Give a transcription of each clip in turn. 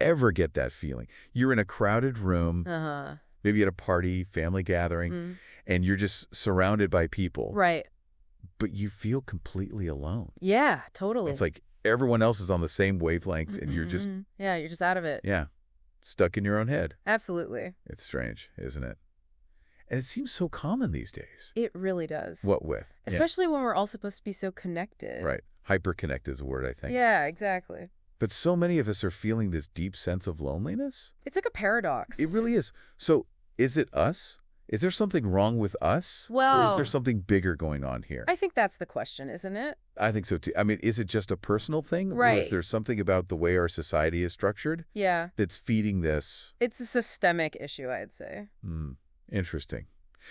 ever get that feeling. You're in a crowded room, Uh-huh. maybe at a party, family gathering, Mm. and you're just surrounded by people, Right. but you feel completely alone. Yeah, It's totally. like everyone else is on the same wavelength, and you're just, Yeah, you're just out of it. yeah, stuck in your own head. Absolutely. It's strange, isn't it? And it seems so common these days. It really does. What with? Yeah, Especially when we're all supposed to be so connected. right. Hyperconnect is a word, I think. Yeah, exactly. But so many of us are feeling this deep sense of loneliness. It's like a paradox. It really is. So is it us? Is there something wrong with us? Or is there Well, something bigger going on here? I think that's the question, isn't it? I think so too. I mean, is it just a personal thing? Or is Right. there something about the way our society is structured Yeah. that's feeding this? It's a systemic issue, I'd say. Interesting.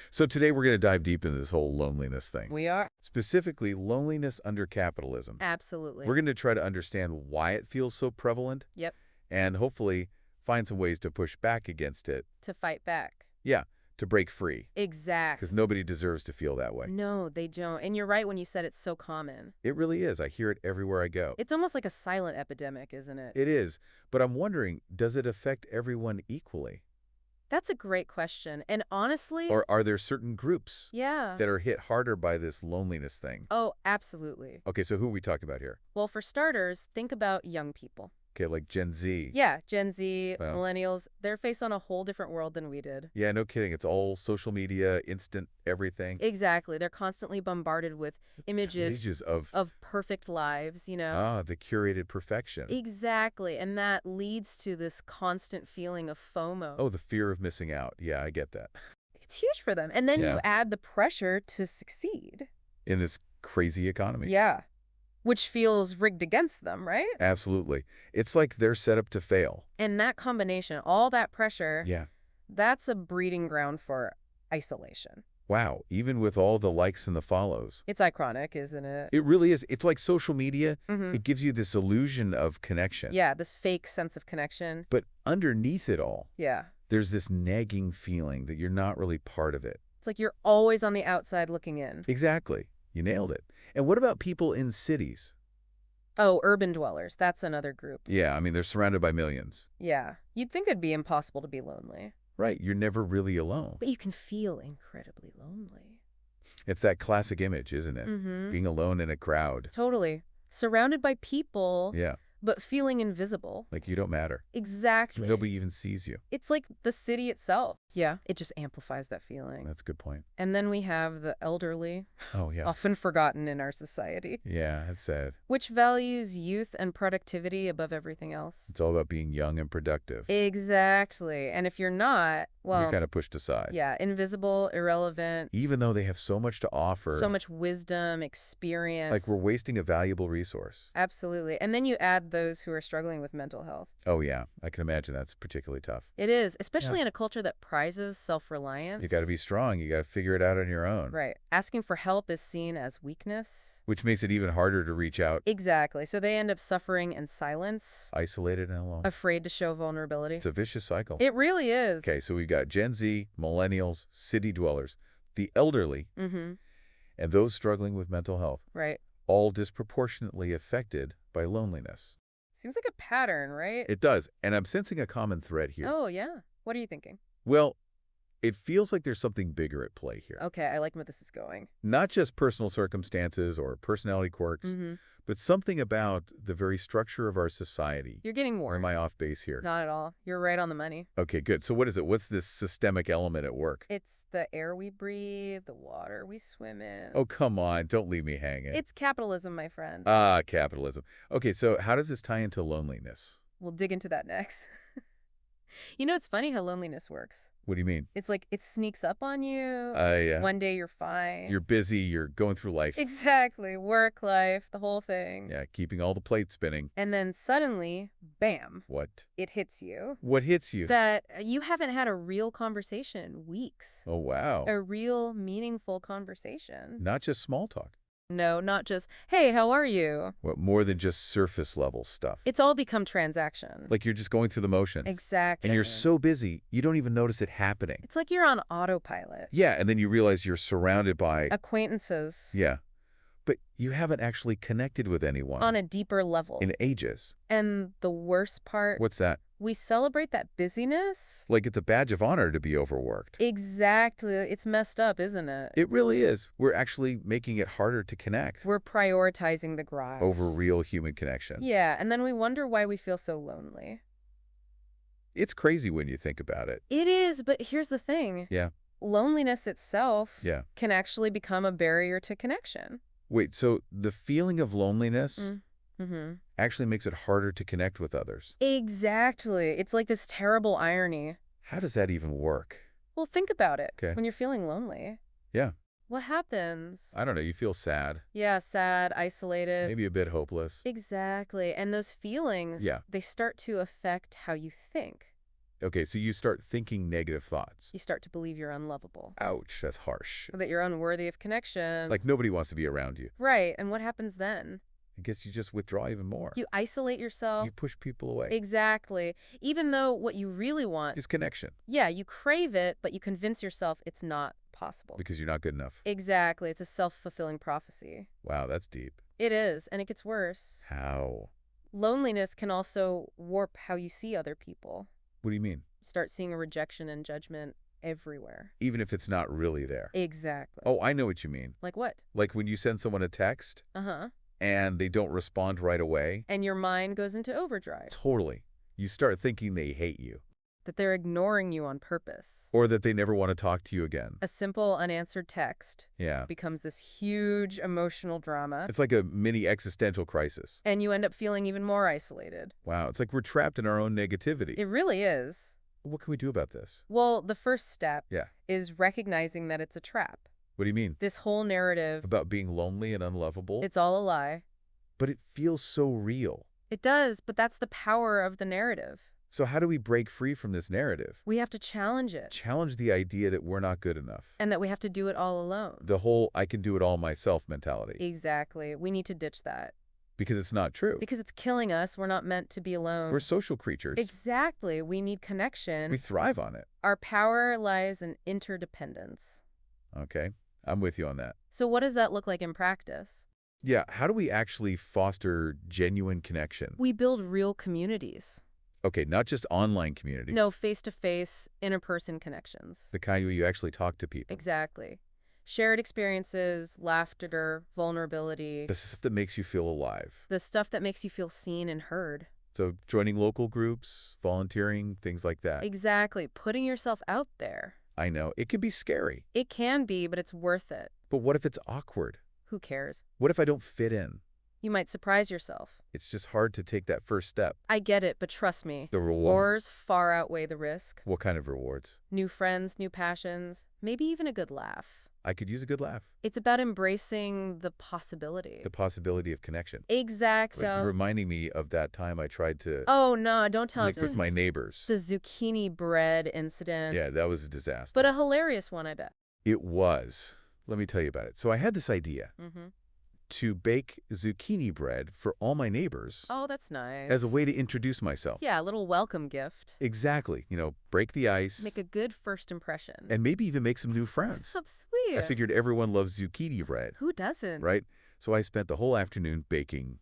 So today we're going to dive deep into this whole loneliness thing. We are. Specifically, loneliness under capitalism. Absolutely. We're going to try to understand why it feels so prevalent Yep. and hopefully find some ways to push back against it. To fight back. Yeah, to break free. Exactly. Because nobody deserves to feel that way. No, they don't. And you're right when you said it's so common. It really is. I hear it everywhere I go. It's almost like a silent epidemic, isn't it? It is. But I'm wondering, does it affect everyone equally? That's a great question. And honestly, Or are there certain groups yeah. that are hit harder by this loneliness thing? Oh, absolutely. Okay, so who are we talking about here? Well, for starters, think about young people. Okay, like Gen Z. Yeah, Gen Z, Well. millennials, they're faced on a whole different world than we did. Yeah, no kidding. It's all social media, instant everything. Exactly. They're constantly bombarded with images Images of, perfect lives, you know? the curated perfection. Exactly. And that leads to this constant feeling of FOMO. Oh, the fear of missing out. Yeah, I get that. It's huge for them. And then Yeah. you add the pressure to succeed. In this crazy economy. Yeah. Which feels rigged against them, right? Absolutely. It's like they're set up to fail. And that combination, all that pressure, Yeah. that's a breeding ground for isolation. Wow. Even with all the likes and the follows. It's ironic, isn't it? It really is. It's like social media. Mhm. It gives you this illusion of connection. Yeah, this fake sense of connection. But underneath it all, Yeah. there's this nagging feeling that you're not really part of it. It's like you're always on the outside looking in. Exactly. You nailed it. And what about people in cities? Oh, urban dwellers. That's another group. Yeah, I mean, they're surrounded by millions. Yeah. You'd think it'd be impossible to be lonely. Right. You're never really alone. But you can feel incredibly lonely. It's that classic image, isn't it? Mm-hmm. Being alone in a crowd. Totally. Surrounded by people, Yeah. but feeling invisible. Like you don't matter. Exactly. Nobody even sees you. It's like the city itself. Yeah. It just amplifies that feeling. That's a good point. And then we have the elderly, Oh, yeah. often forgotten in our society, Yeah, that's sad. which values youth and productivity above everything else. It's all about being young and productive. Exactly. And if you're not, well, You're kind of pushed aside. yeah, invisible, irrelevant, Even though they have so much to offer. so much wisdom, experience. Like we're wasting a valuable resource. Absolutely. And then you add those who are struggling with mental health. Oh, yeah. I can imagine that's particularly tough. It is, especially in a culture that prizes self-reliance. You got to be strong. You got to figure it out on your own. Right. Asking for help is seen as weakness. Which makes it even harder to reach out. Exactly. So they end up suffering in silence, Isolated and alone. afraid to show vulnerability. It's a vicious cycle. It really is. Okay, so we've got Gen Z, millennials, city dwellers, the elderly, Mm-hmm. and those struggling with mental health, Right. all disproportionately affected by loneliness. Seems like a pattern, right? It does, and I'm sensing a common thread here. Oh, yeah. What are you thinking? Well, it feels like there's something bigger at play here. Okay, I like where this is going. Not just personal circumstances or personality quirks, Mm-hmm. but something about the very structure of our society. You're getting Or more. am I off base here? Not at all. You're right on the money. Okay, good. So what is it? What's this systemic element at work? It's the air we breathe, the water we swim in. Oh, come on. Don't leave me hanging. It's capitalism, my friend. Ah, capitalism. Okay, so how does this tie into loneliness? We'll dig into that next. You know, it's funny how loneliness works. What do you mean? It's like it sneaks up on you. Yeah. One day you're fine. You're busy, you're going through life. Exactly. Work, life, the whole thing. Yeah, keeping all the plates spinning. And then suddenly, bam, What? it hits you What hits you? that you haven't had a real conversation in weeks. Oh, wow. A real, meaningful conversation. Not just small talk. No, not just, hey, how are you? What, more than just surface level stuff. It's all become transaction. Like you're just going through the motions. Exactly. And you're so busy, you don't even notice it happening. It's like you're on autopilot. Yeah, and then you realize you're surrounded by... Acquaintances. Yeah. But you haven't actually connected with anyone on a deeper level. in ages. And the worst part, What's that? we celebrate that busyness. Like it's a badge of honor to be overworked. Exactly. It's messed up, isn't it? It really is. We're actually making it harder to connect We're prioritizing the grind. over real human connection. Yeah, and then we wonder why we feel so lonely. It's crazy when you think about it. It is, but here's the thing. Yeah. Loneliness itself Yeah. can actually become a barrier to connection. Wait, so the feeling of loneliness Mm-hmm. actually makes it harder to connect with others. Exactly. It's like this terrible irony. How does that even work? Well, think about it. Okay. When you're feeling lonely, Yeah. what happens? I don't know. You feel sad, Yeah, sad, isolated. maybe a bit hopeless. Exactly. And those feelings, Yeah. they start to affect how you think. Okay, so you start thinking negative thoughts. You start to believe you're unlovable, Ouch, that's harsh. that you're unworthy of connection. Like nobody wants to be around you. Right. And what happens then? I guess you just withdraw even more. You isolate yourself. You push people away. Exactly. Even though what you really want, It's connection yeah, you crave it, but you convince yourself it's not possible. because you're not good enough. Exactly. It's a self-fulfilling prophecy. Wow, that's deep. It is, and it gets worse. How? Loneliness can also warp how you see other people. What do you mean? Start seeing a rejection and judgment everywhere. Even if it's not really there. Exactly. Oh, I know what you mean. Like what? Like when you send someone a text Uh-huh. and they don't respond right away. And your mind goes into overdrive. Totally. You start thinking they hate you. That they're ignoring you on purpose. Or that they never want to talk to you again. A simple unanswered text Yeah. becomes this huge emotional drama. It's like a mini existential crisis. And you end up feeling even more isolated. Wow, it's like we're trapped in our own negativity. It really is. What can we do about this? Well, the first step Yeah. is recognizing that it's a trap. What do you mean? This whole narrative, About being lonely and unlovable? it's all a lie. But it feels so real. It does, but that's the power of the narrative. So how do we break free from this narrative? We have to challenge it. Challenge the idea that we're not good enough. And that we have to do it all alone. The whole I can do it all myself mentality. Exactly. We need to ditch that. Because it's not true. Because it's killing us. We're not meant to be alone. We're social creatures. Exactly. We need connection. We thrive on it. Our power lies in interdependence. Okay, I'm with you on that. So what does that look like in practice? Yeah, how do we actually foster genuine connection? We build real communities. Okay, not just online communities. No, face-to-face, inter-person connections. The kind where you actually talk to people. Exactly. Shared experiences, laughter, vulnerability. The stuff that makes you feel alive. The stuff that makes you feel seen and heard. So joining local groups, volunteering, things like that. Exactly. Putting yourself out there. I know, it can be scary. It can be, but it's worth it. But what if it's awkward? Who cares? What if I don't fit in? You might surprise yourself. It's just hard to take that first step. I get it, but trust me. The reward. Wars far outweigh the risk. What kind of rewards? New friends, new passions, maybe even a good laugh. I could use a good laugh. It's about embracing the possibility. The possibility of connection. Exactly. Like reminding me of that time I tried to Oh, no, don't tell link it. with my neighbors. The zucchini bread incident. Yeah, that was a disaster. But a hilarious one, I bet. It was. Let me tell you about it. So I had this idea to bake zucchini bread for all my neighbors Oh, that's nice. as a way to introduce myself. Yeah, a little welcome gift. Exactly. You know, break the ice. Make a good first impression. And maybe even make some new friends. Oh, sweet. I figured everyone loves zucchini bread, Who doesn't? right? So I spent the whole afternoon baking.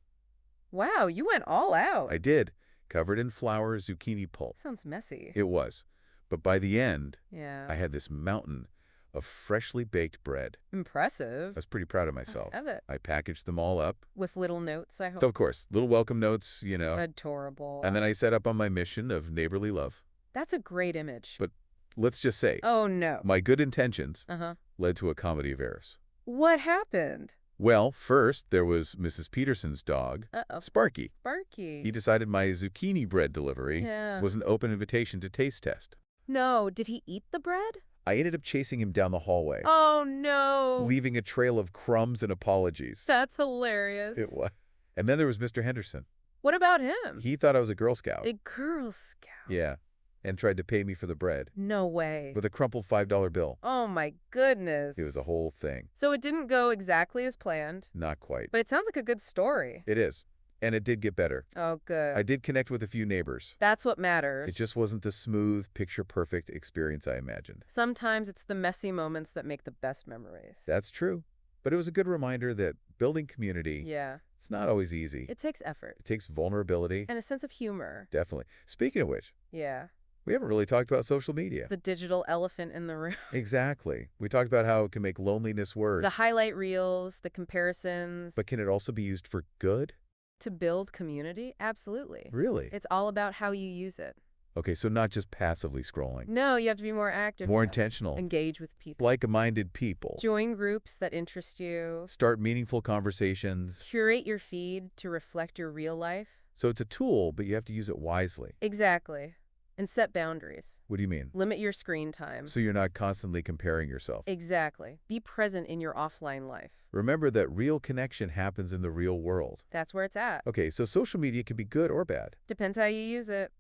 Wow, you went all out. I did. Covered in flour, zucchini pulp. Sounds messy. It was. But by the end, Yeah. I had this mountain of freshly baked bread. Impressive. I was pretty proud of myself. I love it. I packaged them all up. With little notes, I hope. So, of course, little welcome notes, you know. Adorable. And then I set up on my mission of neighborly love. That's a great image. But let's just say, Oh, no. my good intentions Uh-huh. led to a comedy of errors. What happened? Well, first, there was Mrs. Peterson's dog, Uh-oh. Sparky. Sparky. He decided my zucchini bread delivery Yeah. was an open invitation to taste test. No, did he eat the bread? I ended up chasing him down the hallway, Oh, no. leaving a trail of crumbs and apologies. That's hilarious. It was. And then there was Mr. Henderson. What about him? He thought I was a Girl Scout. A Girl Scout. Yeah. And tried to pay me for the bread No way. with a crumpled $5 bill. Oh, my goodness. It was a whole thing. So it didn't go exactly as planned, Not quite. but it sounds like a good story. It is. And it did get better. Oh, good. I did connect with a few neighbors. That's what matters. It just wasn't the smooth, picture-perfect experience I imagined. Sometimes it's the messy moments that make the best memories. That's true. But it was a good reminder that building community, Yeah. it's not always easy. It takes effort. It takes vulnerability. And a sense of humor. Definitely. Speaking of which, Yeah. we haven't really talked about social media. The digital elephant in the room. Exactly. We talked about how it can make loneliness worse. The highlight reels, the comparisons. But can it also be used for good? To build community? Absolutely. Really? It's all about how you use it. Okay, so not just passively scrolling. No, you have to be more active. More now. intentional. Engage with people. Like-minded people. Join groups that interest you. Start meaningful conversations. Curate your feed to reflect your real life. So it's a tool, but you have to use it wisely. Exactly. And set boundaries. What do you mean? Limit your screen time. So you're not constantly comparing yourself. Exactly. Be present in your offline life. Remember that real connection happens in the real world. That's where it's at. Okay, so social media can be good or bad. Depends how you use it.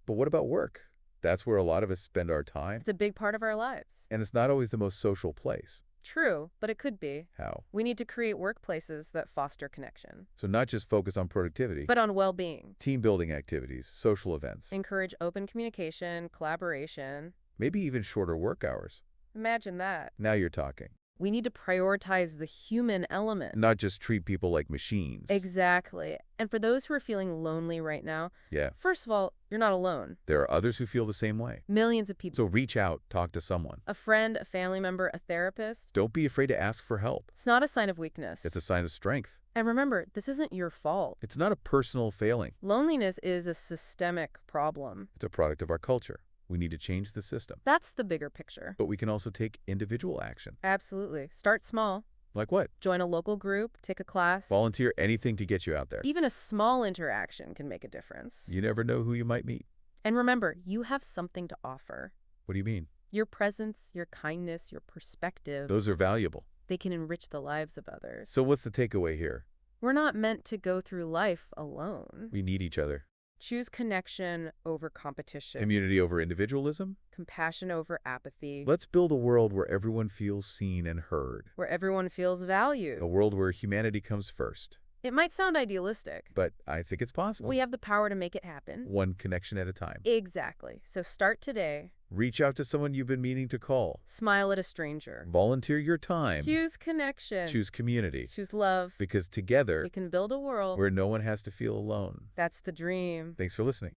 But what about work? That's where a lot of us spend our time. It's a big part of our lives. And it's not always the most social place. True, but it could be. How? We need to create workplaces that foster connection. So not just focus on productivity, But on well-being. team building activities, social events, Encourage open communication, collaboration. maybe even shorter work hours. Imagine that. Now you're talking. We need to prioritize the human element. Not just treat people like machines. Exactly. And for those who are feeling lonely right now, Yeah, first of all, you're not alone. there are others who feel the same way. Millions of people. So reach out, talk to someone. A friend, a family member, a therapist. Don't be afraid to ask for help. It's not a sign of weakness. It's a sign of strength. And remember, this isn't your fault. It's not a personal failing. Loneliness is a systemic problem. It's a product of our culture. We need to change the system. That's the bigger picture. But we can also take individual action. Absolutely. Start small. Like what? Join a local group, take a class. Volunteer anything to get you out there. Even a small interaction can make a difference. You never know who you might meet. And remember, you have something to offer. What do you mean? Your presence, your kindness, your perspective. Those are valuable. They can enrich the lives of others. So what's the takeaway here? We're not meant to go through life alone. We need each other. Choose connection over competition. Community over individualism? Compassion over apathy. Let's build a world where everyone feels seen and heard. Where everyone feels valued. A world where humanity comes first. It might sound idealistic. But I think it's possible. We have the power to make it happen. One connection at a time. Exactly. So start today. Reach out to someone you've been meaning to call. Smile at a stranger. Volunteer your time. Choose connection. Choose community. Choose love. Because together, We can build a world where no one has to feel alone. That's the dream. Thanks for listening.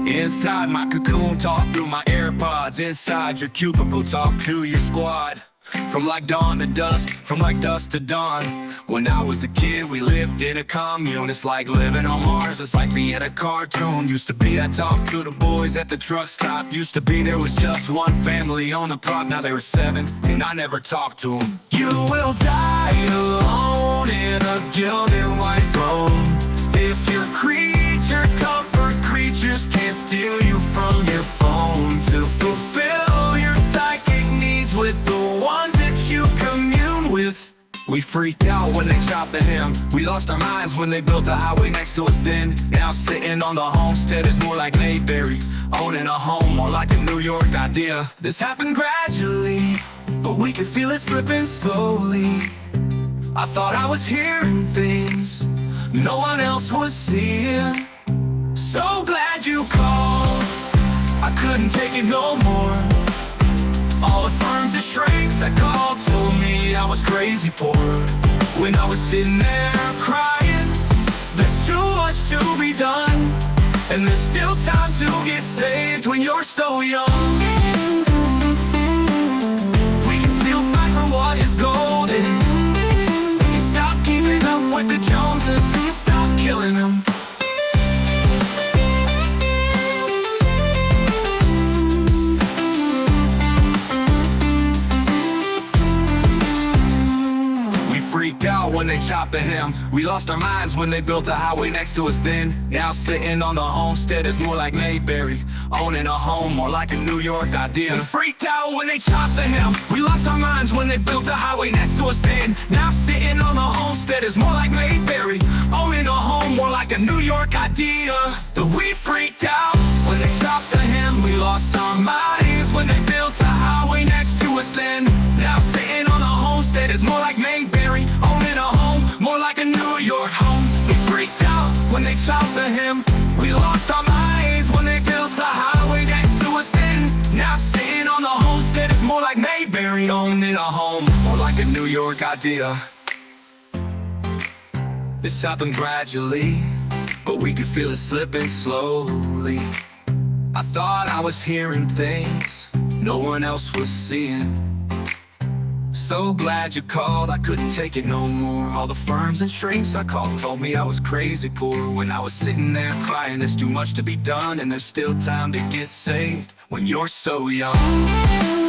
Inside my cocoon, talk through my AirPods. Inside your cubicle, talk to your squad. From like dawn to dusk, from like dusk to dawn. When I was a kid, we lived in a commune. It's like living on Mars, it's like being a cartoon. Used to be I talked to the boys at the truck stop. Used to be there was just one family on the block. Now there were 7, and I never talked to them. You will die alone in a gilded white throne. If your creature comfort creatures can't steal you from your phone to fulfill your psychic needs with the ones that you commune with. We freaked out when they chopped the hem. We lost our minds when they built a highway next to us then. Now sitting on the homestead is more like Mayberry. Owning a home more like a New York idea. This happened gradually, but we could feel it slipping slowly. I thought I was hearing things no one else was seeing. So glad you called, I couldn't take it no more. All the firms and shrinks that called told me I was crazy poor. When I was sitting there crying, there's too much to be done, and there's still time to get saved when you're so young. We can still fight for what is golden. We can stop keeping up with the Joneses. Stop killing them. Freaked out when they chopped the hem. We lost our minds when they built a highway next to us then. Now sitting on the homestead is more like Mayberry. Owning a home more like a New York idea. Freaked out when they chopped the hem. We lost our minds when they built a highway next to us then. Now sitting on the homestead is more like Mayberry. Owning a home more like a New York idea. That we freaked out when they chopped the hem. We lost our minds when they built a highway next to us then. Now sitting on the homestead is more like Mayberry. Owning a home more like a New York home. We freaked out when they chopped the hem. We lost we owning a home, more like a New York idea. This happened gradually, but we could feel it slipping slowly. I thought I was hearing things no one else was seeing. So glad you called, I couldn't take it no more. All the firms and shrinks I called told me I was crazy poor. When I was sitting there crying, there's too much to be done, and there's still time to get saved when you're so young.